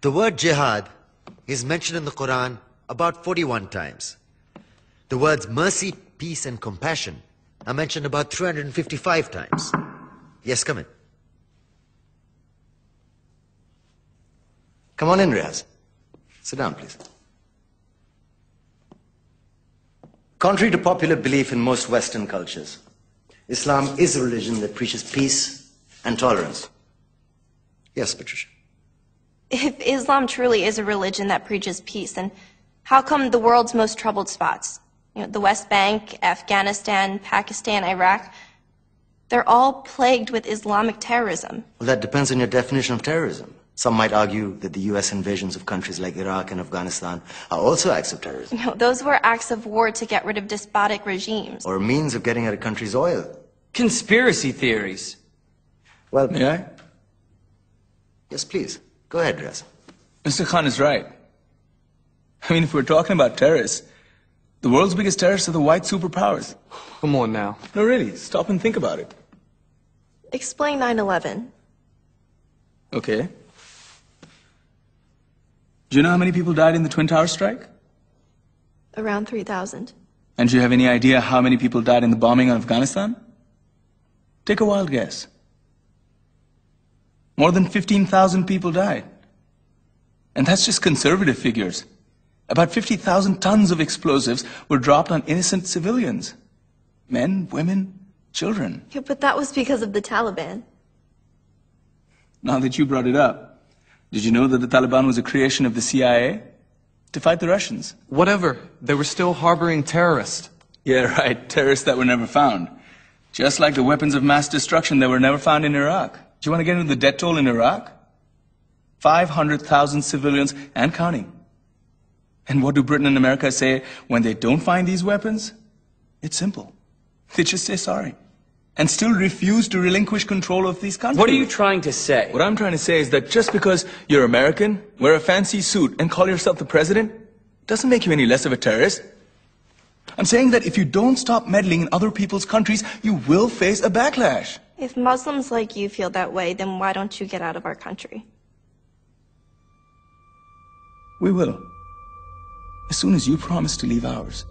The word jihad is mentioned in the Quran about 41 times. The words mercy, peace, and compassion are mentioned about 355 times. Yes, come in. Come on in, Riaz. Sit down, please. Contrary to popular belief in most Western cultures, Islam is a religion that preaches peace and tolerance. Yes, Patricia. If Islam truly is a religion that preaches peace, then how come the world's most troubled spots, the West Bank, Afghanistan, Pakistan, Iraq, they're all plagued with Islamic terrorism? Well, that depends on your definition of terrorism. Some might argue that the U.S. invasions of countries like Iraq and Afghanistan are also acts of terrorism. Those were acts of war to get rid of despotic regimes. Or a means of getting at a country's oil. Conspiracy theories. Well, May I? Yes, please. Go ahead, Riaz. Mr. Khan is right. I mean, if we're talking about terrorists, the world's biggest terrorists are the white superpowers. Come on now. No, really, stop and think about it. Explain 9/11. Okay. Do you know how many people died in the Twin Towers strike? Around 3,000. And do you have any idea how many people died in the bombing of Afghanistan? Take a wild guess. More than 15,000 people died. And that's just conservative figures. About 50,000 tons of explosives were dropped on innocent civilians. Men, women, children. Yeah, but that was because of the Taliban. Now that you brought it up, did you know that the Taliban was a creation of the CIA to fight the Russians? Whatever. They were still harboring terrorists. Yeah, right. Terrorists that were never found. Just like the weapons of mass destruction that were never found in Iraq. Do you want to get into the death toll in Iraq? 500,000 civilians and counting. And what do Britain and America say when they don't find these weapons? It's simple. They just say sorry. And still refuse to relinquish control of these countries. What are you trying to say? What I'm trying to say is that just because you're American, wear a fancy suit, and call yourself the president, doesn't make you any less of a terrorist. I'm saying that if you don't stop meddling in other people's countries, you will face a backlash. If Muslims like you feel that way, then why don't you get out of our country? We will. As soon as you promise to leave ours.